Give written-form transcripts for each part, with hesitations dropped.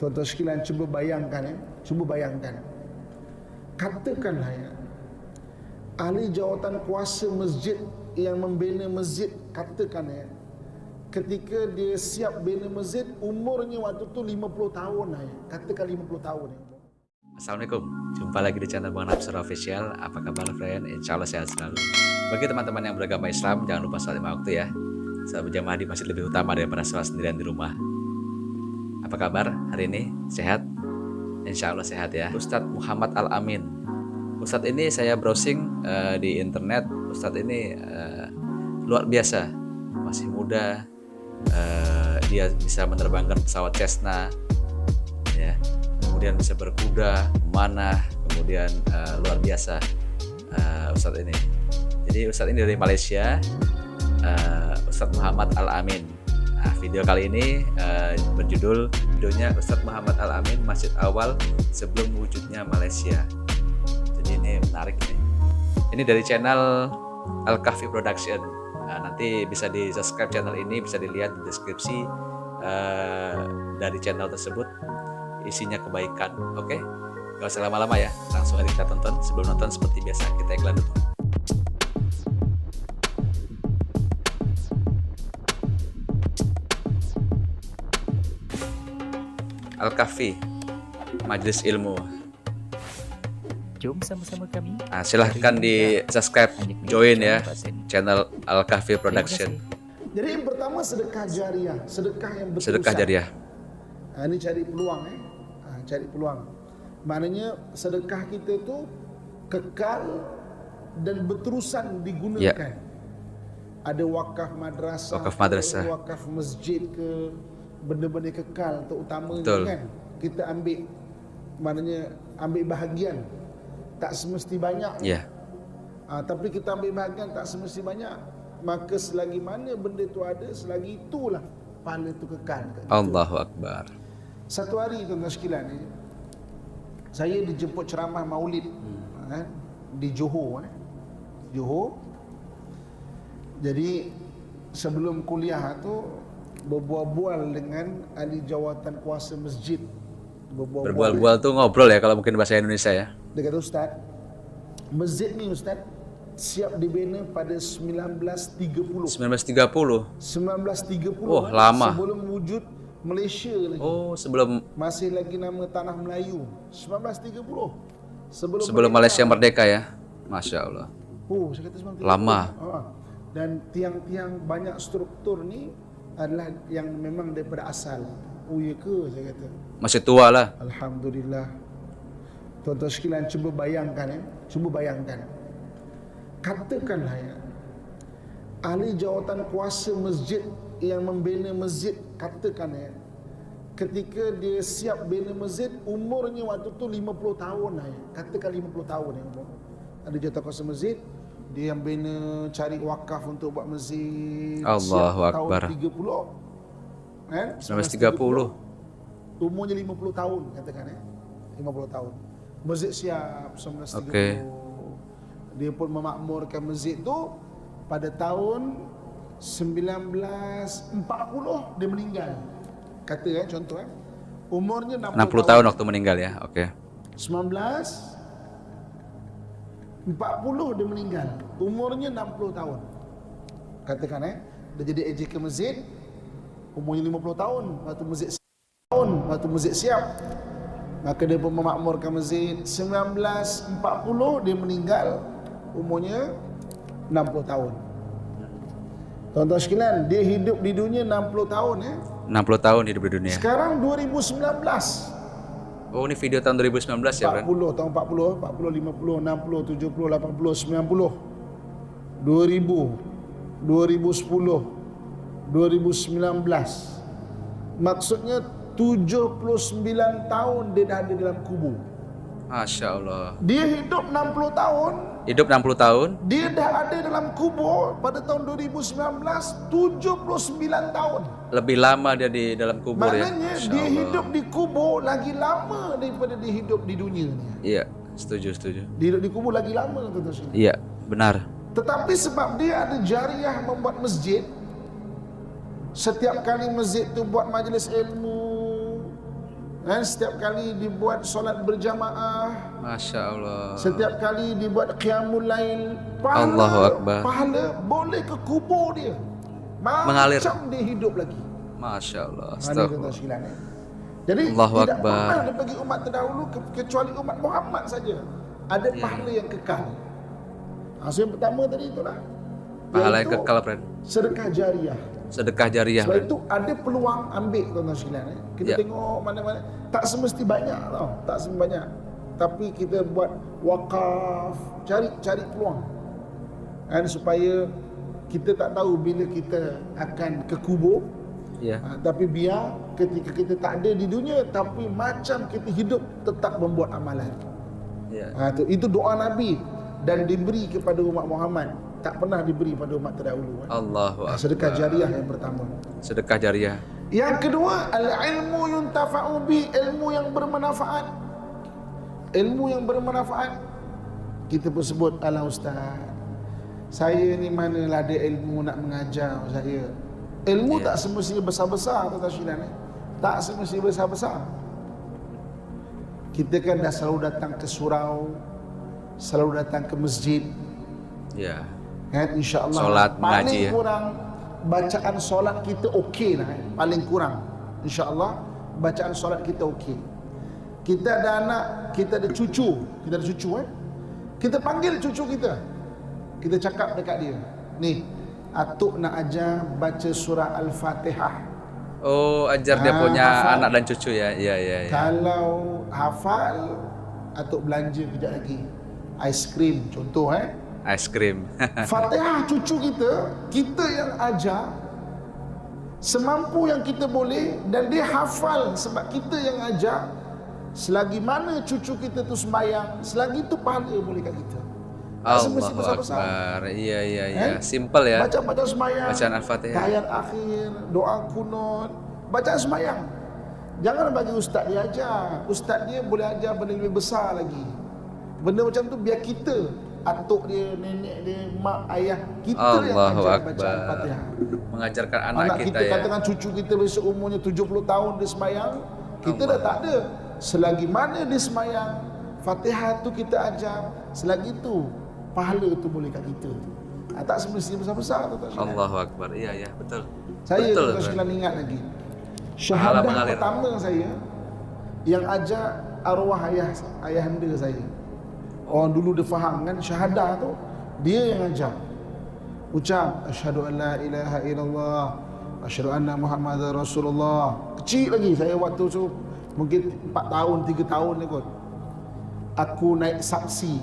Tuan-tuan sekalian, cuba bayangkan ya. Cuba bayangkan. Katakanlah ya, ahli jawatan kuasa masjid yang membina masjid, katakan ya, ketika dia siap bina masjid, umurnya waktu tu 50 tahun ya. Katakan 50 tahun ya. Assalamualaikum, jumpa lagi di channel Bang Napsur Official. Apa kabar friend? Insya Allah sehat selalu. Bagi teman-teman yang beragama Islam, jangan lupa sholat 5 waktu ya. Saat berjamaah di masjid lebih utama daripada sholat sendirian di rumah. Apa kabar hari ini? Sehat? Insya Allah sehat ya. Ustadz Muhammad Al-Amin. Ustadz ini saya browsing di internet. Ustadz ini luar biasa, masih muda. Dia bisa menerbangkan pesawat Cessna, ya. Kemudian bisa berkuda, memanah, kemudian luar biasa Ustadz ini. Jadi Ustadz ini dari Malaysia, Ustadz Muhammad Al-Amin. Nah, video kali ini berjudul videonya Ustadz Muhammad Al-Amin, masjid awal sebelum wujudnya Malaysia. Jadi ini menarik nih. Ini dari channel Al-Kahfi Production. Nah, nanti bisa di subscribe channel ini, bisa dilihat di deskripsi dari channel tersebut. Isinya kebaikan. Oke, gak usah lama-lama ya, langsung aja kita tonton. Sebelum nonton seperti biasa kita iklan dulu. Al-Kahfi, Majelis Ilmu. Jom sama-sama kami. Nah, silahkan di subscribe, join ya channel Al-Kahfi Production. Jadi yang pertama sedekah jariah, sedekah yang berterusan. Sedekah jariah. Nah, ini cari peluang cari peluang. Maknanya sedekah kita itu kekal dan berterusan digunakan. Ya. Ada wakaf madrasah, wakaf masjid ke, benda-benda kekal terutamanya. Betul. Kan kita ambil, maknanya ambil bahagian, tak semesti banyak. Ya. Tapi kita ambil bahagian tak semesti banyak. Maka selagi mana benda itu ada, selagi itulah pahala itu kekal. Allahu Akbar. Satu hari tuan-tuan sekalian ni, saya dijemput ceramah maulid di Johor. Johor. Jadi sebelum kuliah tu berbual-bual dengan ahli jawatan kuasa masjid. Berbual-bual tuh ngobrol ya kalau mungkin bahasa Indonesia ya. Dia kata, Ustaz, masjid ni Ustaz siap dibina pada 1930. 1930. 1930. Oh, lama. Sebelum wujud Malaysia lagi. Oh, sebelum masih lagi nama tanah Melayu. 1930. Sebelum Malaysia merdeka ya. Masya Allah. Oh, saya kata 1930. Lama. Dan tiang-tiang banyak struktur ni adalah yang memang daripada asal. Oh, ya ke, saya kata. Masih tua lah. Alhamdulillah. Tuan-tuan sekalian, cuba bayangkan ya. Cuba bayangkan. Katakanlah ya, ahli jawatan kuasa masjid yang membina masjid, katakan ya, ketika dia siap bina masjid, umurnya waktu tu 50 tahun ya. Katakan 50 tahun ya umur. Ada jawatan kuasa masjid, dia yang bina, cari wakaf untuk buat masjid. Allahu Akbar. Tahun 30 kan? 1930. Umurnya 50 tahun katakan ya. 50 tahun. Masjid siap 1930. Okay. Dia pun memakmurkan masjid tu pada tahun 1940 dia meninggal. Kata contoh umurnya 60 tahun waktu meninggal ya. Oke. 1940 dia meninggal. Umurnya 60 tahun. Katakan dia jadi AJK masjid, umurnya 50 tahun waktu masjid siap. Maka dia pun memakmurkan masjid. 1940 dia meninggal, umurnya 60 tahun. Tuan-tuan sekalian, dia hidup di dunia 60 tahun ya. 60 tahun hidup di dunia. Sekarang 2019. Oh, ini video tahun 2019 ya, Bang? 40, tahun 40, 50, 60, 70, 80, 90. 2000, 2010, 2019. Maksudnya 79 tahun dia dah ada dalam kubur. Masya Allah. Dia hidup 60 tahun. Hidup 60 tahun. Dia dah ada dalam kubur pada tahun 2019, 79 tahun. Lebih lama dia di dalam kubur. Maknanya ya. dia hidup di kubur lagi lama daripada dia hidup di dunia ni. Iya, setuju. Dia hidup di kubur lagi lama tuan-tuan. Iya, benar. Tetapi sebab dia ada jariah membuat masjid, setiap kali masjid tu buat majlis ilmu, Setiap kali dibuat solat berjamaah, Masya Allah. setiap kali dibuat qiyamul lail, Allahu Akbar. pahala boleh ke kubur dia. Mengalir. Macam dia hidup lagi. Masya Allah. Ini Astagfirullah. tuan-tuan. Jadi Allahu tidak Akbar. pernah ada bagi umat terdahulu kecuali umat Muhammad saja ada pahala yang kekal. So yang pertama tadi itulah. Pahala yang Iaitu kekal, friend. sedekah jariah. Sedekah jariah, Sebab friend. itu ada peluang ambil tuan-tuan sekalian. Kita Ya. tengok mana-mana. Tak semesti banyak tau. Tak semesti banyak. Tapi kita buat wakaf. Cari peluang. Supaya kita tak tahu bila kita akan ke kubur. Ya. Tapi biar ketika kita tak ada di dunia, tapi macam kita hidup tetap membuat amalan. Ya. Itu doa Nabi dan diberi kepada umat Muhammad. Tak pernah diberi pada umat terdahulu. Allahu Akbar. Sedekah jariah yang pertama. Sedekah jariah. Yang kedua, al-ilmu yuntafa'u bi, ilmu yang bermanfaat. Ilmu yang bermanfaat. Kita pun sebut, alah ustaz, saya ni manalah ada ilmu nak mengajar saya. Ilmu tak semestinya besar-besar, tuan-tuan sekalian. Tak semestinya besar-besar. Kita kan dah selalu datang ke surau, selalu datang ke masjid. Ya. InsyaAllah Solat, mengaji, paling ya. kurang bacaan solat kita okey lah. Paling kurang InsyaAllah bacaan solat kita okey. Kita ada anak, kita ada cucu. Kita panggil cucu kita. Kita cakap dekat dia, ni, atuk nak ajar baca surah Al-Fatihah. Oh, ajar dia punya hafal. anak dan cucu ya. Ya. Kalau hafal, atuk belanja kejap lagi aiskrim contoh Ice cream. Fatihah cucu kita yang ajar semampu yang kita boleh, dan dia hafal sebab kita yang ajar. Selagi mana cucu kita tu sembahyang, selagi tu pahala boleh kat kita. Allahu Akbar. Iya. Simple ya. Baca sembahyang, Bacaan Al-Fatihah. tahiyat akhir, doa kunut, bacaan sembahyang. Jangan bagi ustaz dia ajar. Ustaz dia boleh ajar benda lebih besar lagi. Benda macam tu biar kita, atuk dia, nenek dia, mak, ayah, kita yang Allahu ajar Akbar. bacaan Fatihah. Mengajarkan anak, Anak kita kita ya. katakan cucu kita besok umurnya 70 tahun dia sembahyang, kita dah tak ada. Selagi mana dia sembahyang, Fatihah tu kita ajar, selagi tu pahala tu boleh kat kita. Tak semestinya besar-besar tu. Allahu Akbar. Iya, betul. Saya betul, tu sekalian ingat lagi. Pahala Syahadah mengalir. pertama saya yang ajar arwah ayahanda saya. Orang dulu dia faham kan, syahadah tu dia yang ajar. Ucap asyhadu an la ilaha illallah, asyhadu anna Muhammadar Rasulullah. Kecil lagi saya waktu tu, mungkin 4 tahun, 3 tahun ni kot. Aku naik saksi.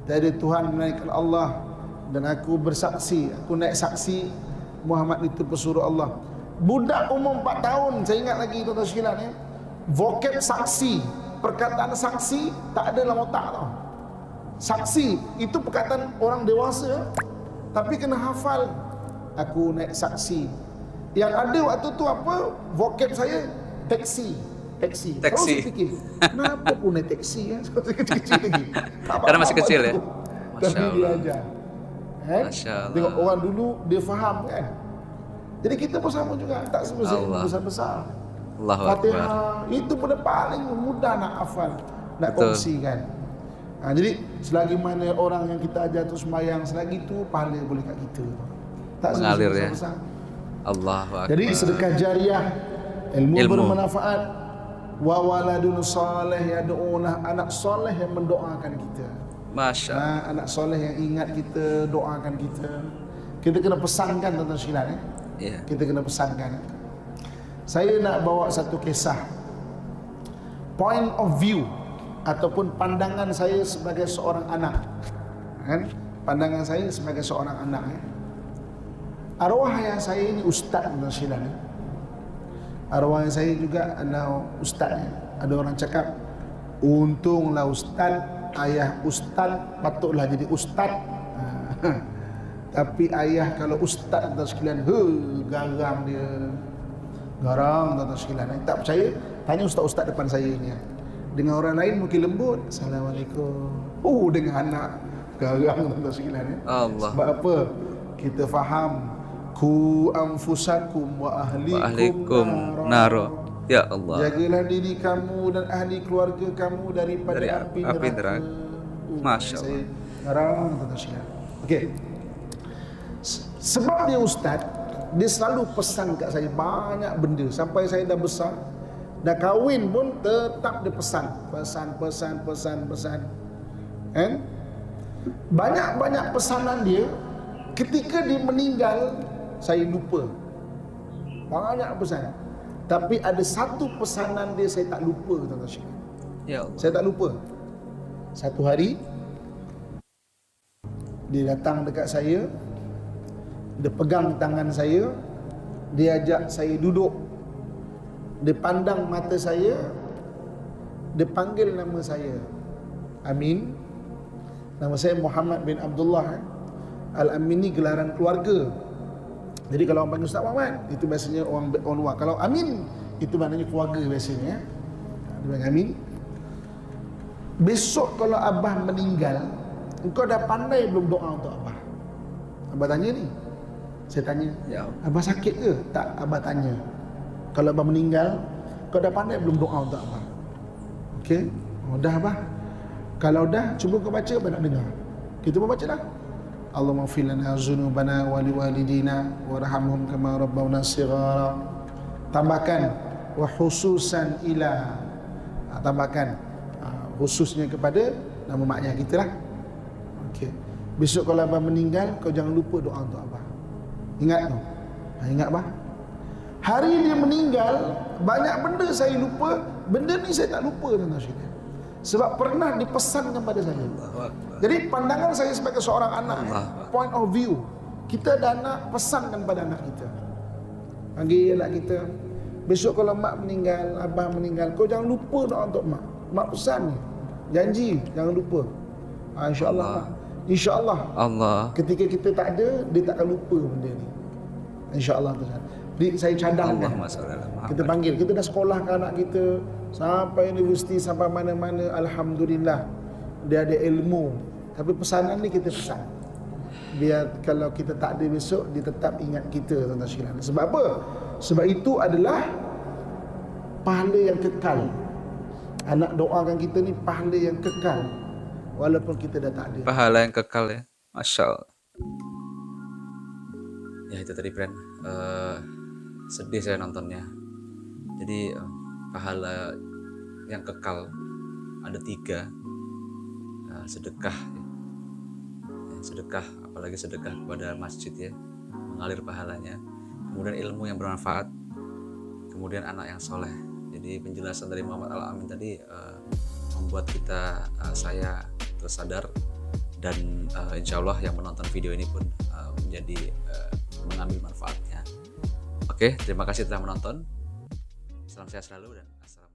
Tiada Tuhan melainkan Allah, dan aku bersaksi, aku naik saksi Muhammad itu pesuruh Allah. Budak umur 4 tahun, saya ingat lagi tuan-tuan sekalian vocab saksi, perkataan saksi tak ada dalam otak tau. Saksi itu perkataan orang dewasa, tapi kena hafal. Aku naik saksi. Yang ada waktu tu apa? Vocab saya taksi. Terus saya fikir, kenapa pun naik taksi kan? Saya kecil-kecil lagi. Karena masih kecil ya? Tapi Masya dia Allah. ajar. Masya Allah. Tengok orang dulu dia faham kan. Jadi kita pun sama juga, tak semestinya Allah. besar-besar. Allahu Akbar. Fatihah itu benda paling mudah nak hafal, nak Betul. kongsikan. Jadi selagi mana orang yang kita ajar tu sembahyang, selagi tu pahala boleh kat kita. Tak Mengalir semestinya ya. besar-besar. Allahu Akbar. Jadi sedekah jariah, ilmu Ilmu. bermanfaat, wa waladun salih yad'una, anak soleh yang mendoakan kita. Masya Allah. Anak soleh yang ingat kita, doakan kita. Kita kena pesankan tuan-tuan sekalian Iya. Kita kena pesankan. Saya nak bawa satu kisah, point of view ataupun pandangan saya sebagai seorang anak. Kan? Pandangan saya sebagai seorang anak. Arwah ayah saya ini ustaz tuan-tuan sekalian. Arwah ayah saya juga adalah ustaz. Ada orang cakap, untunglah ustaz, ayah ustaz patutlah jadi ustaz. Tapi ayah kalau ustaz tuan sekalian, garang dia. Garang tuan sekalian. Tak percaya, tanya ustaz-ustaz depan saya ni. Dengan orang lain mungkin lembut, assalamualaikum. Dengan anak garang tuan sekalian. Allah. Sebab apa? Kita faham ku anfusakum wa ahlikum naro. Ya Allah. Jagalah diri kamu dan ahli keluarga kamu daripada Dari api api neraka. neraka. Masya Saya Allah. ngarang tuan sekalian. Okey. Sebab dia ustaz, dia selalu pesan kat saya banyak benda sampai saya dah besar, dah kahwin pun tetap dia pesan. Kan? Banyak pesanan dia, ketika dia meninggal saya lupa. Banyak pesan. Tapi ada satu pesanan dia saya tak lupa tuan-tuan sekalian. Ya Allah. Saya tak lupa. Satu hari dia datang dekat saya, dia pegang tangan saya, dia ajak saya duduk, dia pandang mata saya, dia panggil nama saya, Amin. Nama saya Muhammad bin Abdullah. Al-Amin ni gelaran keluarga. Jadi kalau orang panggil Ustaz Muhammad, itu biasanya orang luar. Kalau Amin, itu maknanya keluarga biasanya. Dia panggil Amin. Besok kalau Abah meninggal, engkau dah pandai belum doa untuk Abah? Abah tanya ni. Saya tanya, Ya. Abah sakit ke? Tak, Abah tanya. Kalau Abah meninggal, kau dah pandai belum doa untuk Abah? Okey? Oh, dah Abah. Kalau dah, cuba kau baca, Abah nak dengar. Kita pun baca dah. Allahumma ighfir lana dzunubana wa liwalidina warhamhum kama rabbawna shighara. Tambahkan wa khususan ila. Tambahkan khususnya kepada nama maknya kita lah. Okey. Besok kalau Abah meninggal, kau jangan lupa doa untuk Abah. Ingat tu. Ingat Abah. Hari dia meninggal, banyak benda saya lupa. Benda ni saya tak lupa tuan-tuan sekalian. Sebab pernah dipesankan pada saya. Jadi pandangan saya sebagai seorang anak, point of view, kita dah nak pesankan pada anak kita. Panggil anak kita, besok kalau mak meninggal, abah meninggal, kau jangan lupa doa untuk mak. Mak pesan ni, janji jangan lupa. InsyaAllah Mak. InsyaAllah Allah. ketika kita tak ada, dia takkan lupa benda ni. InsyaAllah Tuhan. Jadi saya cadangkan. Kita panggil, kita dah sekolahkan anak kita sampai universiti, sampai mana-mana, alhamdulillah dia ada ilmu. Tapi pesanan ni kita pesan, biar kalau kita tak ada besok, dia tetap ingat kita tuan-tuan sekalian. Sebab apa? Sebab itu adalah pahala yang kekal. Anak doakan kita ni pahala yang kekal, walaupun kita dah tak ada. Pahala yang kekal ya. Masya Allah. Ya itu tadi friend. Sedih saya nontonnya. Jadi pahala yang kekal ada 3. Sedekah ya. Sedekah, apalagi sedekah kepada masjid ya, mengalir pahalanya. Kemudian ilmu yang bermanfaat, kemudian anak yang soleh. Jadi penjelasan dari Muhammad Al-Amin tadi membuat kita, saya tersadar, dan insya Allah yang menonton video ini pun menjadi mengambil manfaatnya. Oke, terima kasih telah menonton. Salam sehat selalu dan assalamualaikum.